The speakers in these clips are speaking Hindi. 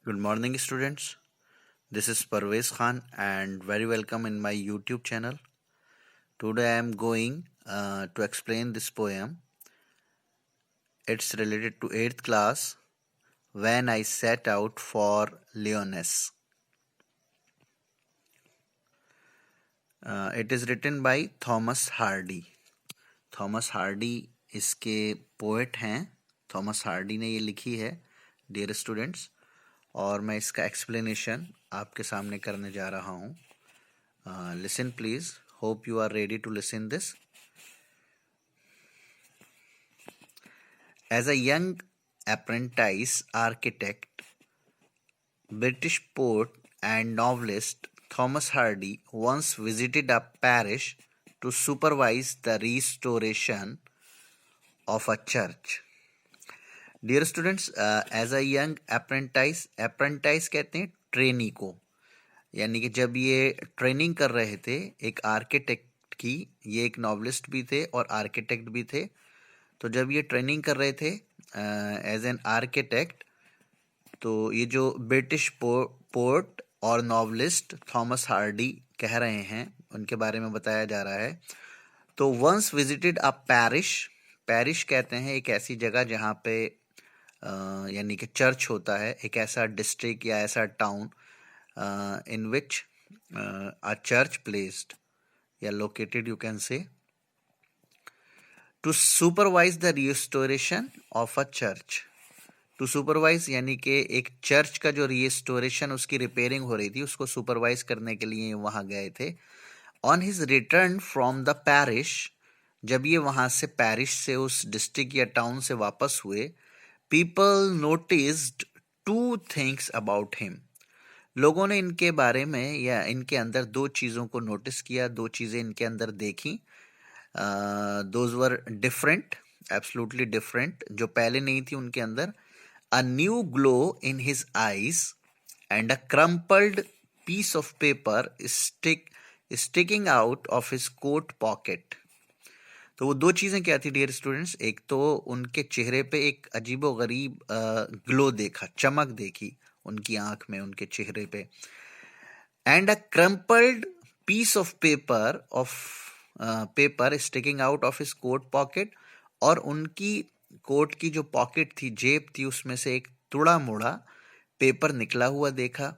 Good morning, students. This is Parvez Khan, and very welcome in my YouTube channel. Today I am going to explain this poem. It's related to 8th class when I set out for Lyonesse. It is written by Thomas Hardy. Thomas Hardy इसके पोएट हैं. थॉमस हार्डी ने ये लिखी है डियर स्टूडेंट्स, और मैं इसका एक्सप्लेनेशन आपके सामने करने जा रहा हूँ. Listen please. Hope you are ready to listen this. As a young apprentice architect, British poet and novelist Thomas Hardy once visited a parish to supervise the restoration of a church. Dear students, as a young apprentice कहते हैं ट्रेनी को, यानी कि जब ये ट्रेनिंग कर रहे थे एक आर्किटेक्ट की. ये एक नॉवलिस्ट भी थे और आर्किटेक्ट भी थे. तो जब ये ट्रेनिंग कर रहे थे एज एन आर्किटेक्ट, तो ये जो ब्रिटिश पोएट और नॉवलिस्ट थॉमस हार्डी कह रहे हैं उनके बारे में बताया जा रहा है. तो once visited a parish. Parish कहते हैं एक ऐसी जगह जहाँ पे यानी कि चर्च होता है, एक ऐसा डिस्ट्रिक्ट या ऐसा town in which a church placed या located, you can say, to supervise the restoration of a church. To supervise यानी कि एक चर्च का जो रिस्टोरेशन, उसकी रिपेयरिंग हो रही थी, उसको सुपरवाइज करने के लिए वहां गए थे. On his return from the parish, जब ये वहां से पैरिश से, उस डिस्ट्रिक्ट या टाउन से वापस हुए, people noticed two things about him. लोगों ने इनके बारे में या इनके अंदर दो चीज़ों को नोटिस किया, दो चीज़ें इनके अंदर देखी. Those were different, absolutely different, जो पहले नहीं थी उनके अंदर. A new glow in his eyes and a crumpled piece of paper sticking out of his coat pocket. तो वो दो चीज़ें क्या थी डियर स्टूडेंट्स? एक तो उनके चेहरे पे एक अजीबो गरीब ग्लो देखा, चमक देखी उनकी आंख में, उनके चेहरे पे. And a crumpled piece of paper sticking out of his coat pocket, और उनकी कोट की जो पॉकेट थी, जेब थी, उसमें से एक तुड़ा मुड़ा पेपर निकला हुआ देखा.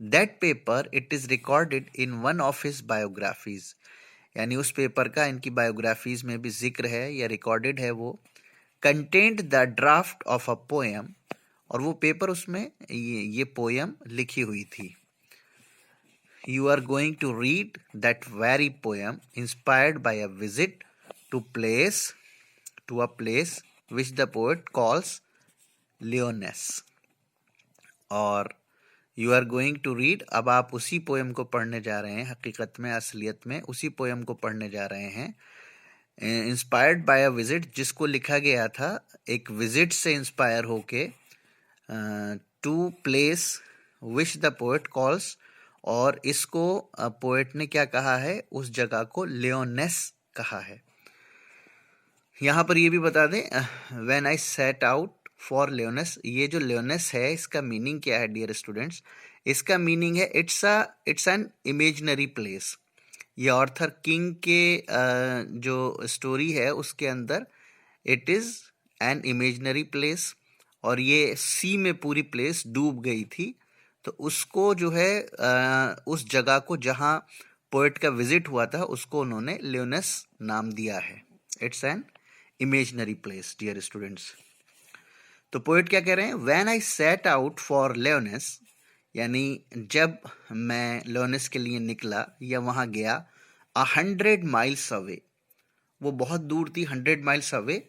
That paper it is recorded in one of his biographies, यानी उस पेपर का इनकी बायोग्राफीज में भी जिक्र है या रिकॉर्डेड है. वो content the draft of a poem, और वो पेपर उसमें ये पोएम लिखी हुई थी. You are going to read that very poem inspired by a visit to a place which the poet calls Lyonesse. और you are going to read, अब आप उसी पोएम को पढ़ने जा रहे हैं. हकीकत में, असलियत में उसी पोएम को पढ़ने जा रहे हैं. इंस्पायर्ड बाय अ विजिट, जिसको लिखा गया था एक विजिट से इंस्पायर होके, to place which the poet calls, और इसको पोएट ने क्या कहा है, उस जगह को लियोनेस कहा है. यहाँ पर ये भी बता दें, when I set out for लियोनेस, ये जो लियोनेस है इसका मीनिंग क्या है डियर स्टूडेंट्स? इसका मीनिंग है इट्स एन इमेजिनरी प्लेस. ये ऑर्थर किंग के जो स्टोरी है उसके अंदर it is an imaginary place, और ये सी में पूरी प्लेस डूब गई थी. तो उसको जो है उस जगह को जहाँ पोएट का विजिट हुआ था, उसको उन्होंने लियोनेस नाम दिया है. It's an imaginary place dear students. तो पोएट क्या कह रहे हैं? When I set out for Lyonesse, यानी जब मैं लियोनेस के लिए निकला या वहाँ गया, 100 माइल्स अवे, वो बहुत दूर थी, 100 माइल्स अवे.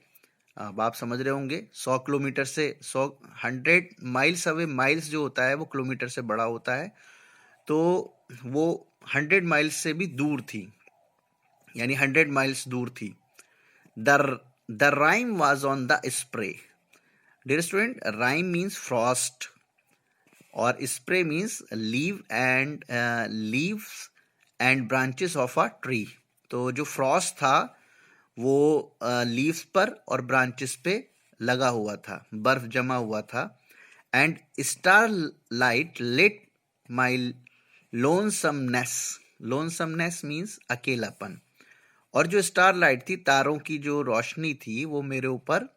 अब आप समझ रहे होंगे 100 किलोमीटर से 100 माइल्स अवे, माइल्स जो होता है वो किलोमीटर से बड़ा होता है, तो वो 100 माइल्स से भी दूर थी, यानी 100 माइल्स दूर थी. The rime was on the spray. Dear student, rime means frost और spray means leaves and branches of a tree. तो जो फ्रॉस्ट था वो लीव्स पर और ब्रांचेस पे लगा हुआ था, बर्फ जमा हुआ था. And starlight lit my lonesomeness. lonesomeness means अकेलापन. और जो स्टारलाइट थी, तारों की जो रोशनी थी, वो मेरे ऊपर,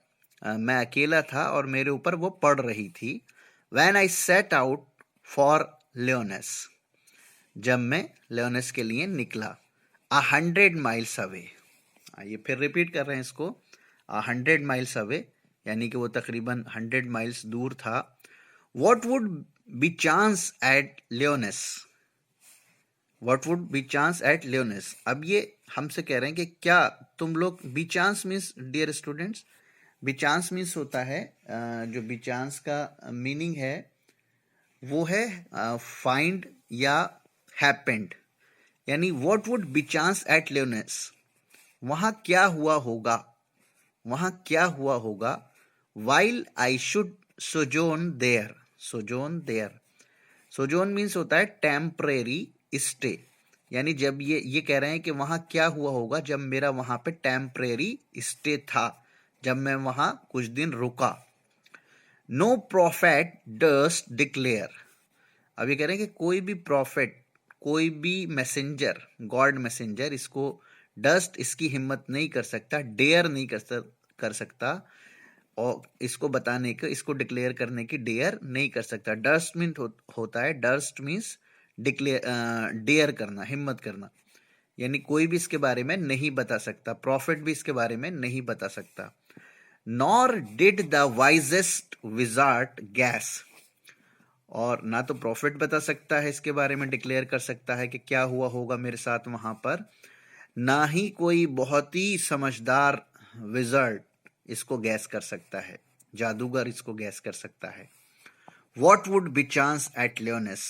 मैं अकेला था और मेरे ऊपर वो पड़ रही थी. When I set out for Leones, जब मैं लियोनेस के लिए निकला. 100 miles away. ये फिर रिपीट कर रहे हैं इसको. 100 miles away, यानी कि वो तकरीबन 100 miles दूर था. What would be chance at Leones? What would be chance at Leones? अब ये हमसे कह रहे हैं कि क्या तुम लोग, B chance means, dear students, B chance means होता है, जो बी चांस का मीनिंग है वो है फाइंड या हैपेंड. यानी what would be chance at Lyonesse, वहां क्या हुआ होगा, वहां क्या हुआ होगा. While I should sojourn there. Sojourn there, sojourn means होता है टेम्परेरी स्टे. यानी जब ये कह रहे हैं कि वहां क्या हुआ होगा जब मेरा वहां पे टेम्परेरी स्टे था, जब मैं वहां कुछ दिन रुका. No profit dust declare. अब ये कह रहे हैं कि कोई भी प्रॉफिट, कोई भी मैसेंजर, गॉड मैसेंजर, इसको डस्ट, इसकी हिम्मत नहीं कर सकता, डेयर नहीं कर सकता, और इसको बताने का, इसको डिक्लेयर करने की डेयर नहीं कर सकता. डस्ट मीन होता है, डस्ट मीन्स डिक्लेयर, डेयर करना, हिम्मत करना. यानी कोई भी इसके बारे में नहीं बता सकता, प्रॉफिट भी इसके बारे में नहीं बता सकता. Nor did the wisest wizard gas. और ना तो प्रॉफिट बता सकता है इसके बारे में, डिक्लेयर कर सकता है कि क्या हुआ होगा मेरे साथ वहां पर, ना ही कोई बहुत ही समझदार विजर्ड इसको गैस कर सकता है, जादूगर इसको गैस कर सकता है. What would be chance at Lyonesse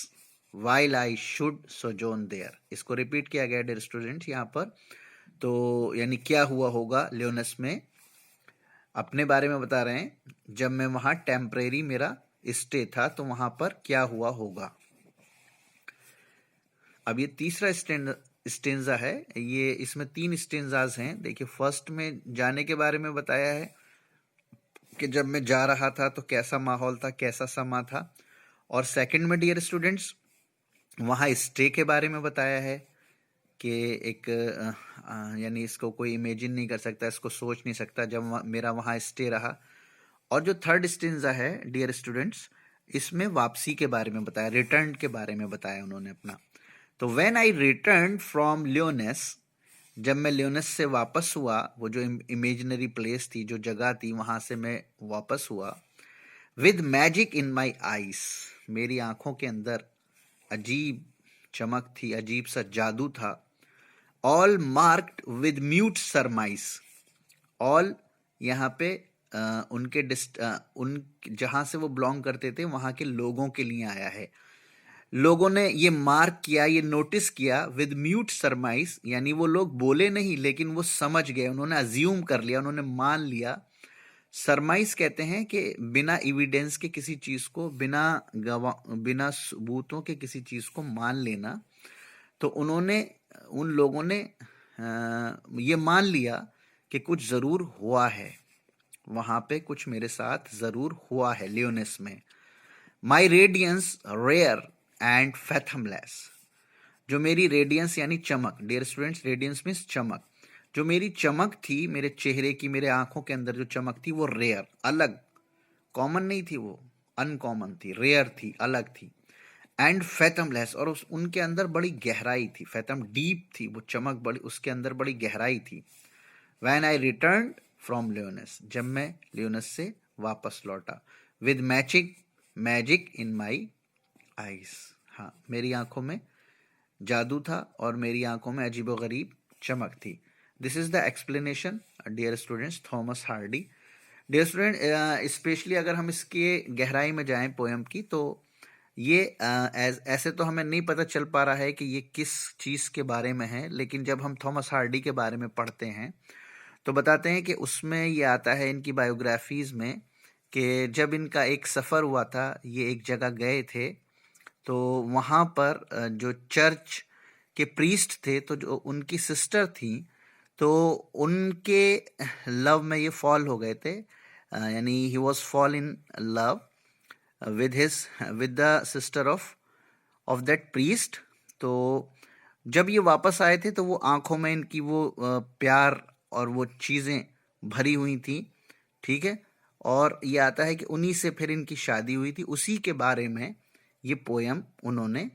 while I should sojourn there. इसको रिपीट किया गया डियर स्टूडेंट्स यहाँ पर. तो यानी क्या हुआ होगा लियोनेस में, अपने बारे में बता रहे हैं, जब मैं वहां टेम्परेरी मेरा स्टे था तो वहां पर क्या हुआ होगा. अब ये तीसरा स्टेंजा है. ये इसमें 3 स्टेंजाज हैं. देखिए, फर्स्ट में जाने के बारे में बताया है कि जब मैं जा रहा था तो कैसा माहौल था, कैसा समा था. और सेकंड में डियर स्टूडेंट्स वहां स्टे के बारे में बताया है कि एक यानी इसको कोई इमेजिन नहीं कर सकता, इसको सोच नहीं सकता जब मेरा वहां स्टे रहा. और जो थर्ड स्टेंजा है डियर स्टूडेंट्स, इसमें वापसी के बारे में बताया, रिटर्न के बारे में बताया उन्होंने अपना. तो व्हेन आई रिटर्न फ्रॉम लियोनेस, जब मैं लियोनेस से वापस हुआ, वो जो इमेजिनरी प्लेस थी, जो जगह थी, वहां से मैं वापस हुआ. With magic in my eyes, मेरी आंखों के अंदर अजीब चमक थी, अजीब सा जादू था. All marked with mute सरमाइज. All यहाँ पे उनके उन जहां से वो बिलोंग करते थे वहां के लोगों के लिए आया है. लोगों ने ये मार्क किया, ये नोटिस किया, विद म्यूट सरमाइज, यानी वो लोग बोले नहीं लेकिन वो समझ गए, उन्होंने अज्यूम कर लिया, उन्होंने मान लिया. सरमाइज कहते हैं कि बिना एविडेंस के किसी चीज को, बिना सबूतों के किसी चीज को मान लेना. तो उन्होंने, उन लोगों ने ये मान लिया कि कुछ जरूर हुआ है वहां पे, कुछ मेरे साथ जरूर हुआ है लियोनेस में. माई रेडियंस रेयर एंड फैथमलेस. जो मेरी रेडियंस यानी चमक, डियर स्टूडेंट्स, रेडियंस मीन्स चमक. जो मेरी चमक थी, मेरे चेहरे की, मेरे आंखों के अंदर जो चमक थी वो रेयर, अलग, कॉमन नहीं थी, वो अनकॉमन थी, रेयर थी, अलग थी. एंड फैथमलेस, और उनके अंदर बड़ी गहराई थी. फैथम डीप थी, वो चमक बड़ी, उसके अंदर बड़ी गहराई थी. व्हेन आई रिटर्न फ्रॉम लियोनेस, जब मैं लियोनेस से वापस लौटा. With magic in my eyes. हाँ, मेरी आंखों में जादू था और मेरी आंखों में अजीबोगरीब चमक थी. This is the explanation dear students, Thomas Hardy. Dear student, specially अगर हम इसके गहराई में जाएं पोएम की, तो ये ऐसे तो हमें नहीं पता चल पा रहा है कि ये किस चीज के बारे में है, लेकिन जब हम थॉमस हार्डी के बारे में पढ़ते हैं तो बताते हैं कि उसमें ये आता है इनकी बायोग्राफीज में कि जब इनका एक सफर हुआ था, ये एक जगह गए थे, तो वहां पर जो चर्च के प्रीस्ट थे, तो जो उनकी सिस्टर थी, तो उनके लव में ये फॉल हो गए थे. यानी he was fall in love with the sister of that priest. तो जब ये वापस आए थे तो वो आंखों में इनकी वो प्यार और वो चीजें भरी हुई थी, ठीक है। और ये आता है कि उन्हीं से फिर इनकी शादी हुई थी, उसी के बारे में ये पोयम उन्होंने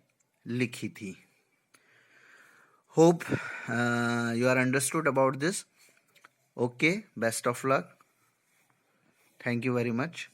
लिखी थी। Hope you are understood about this. Okay, best of luck. Thank you very much.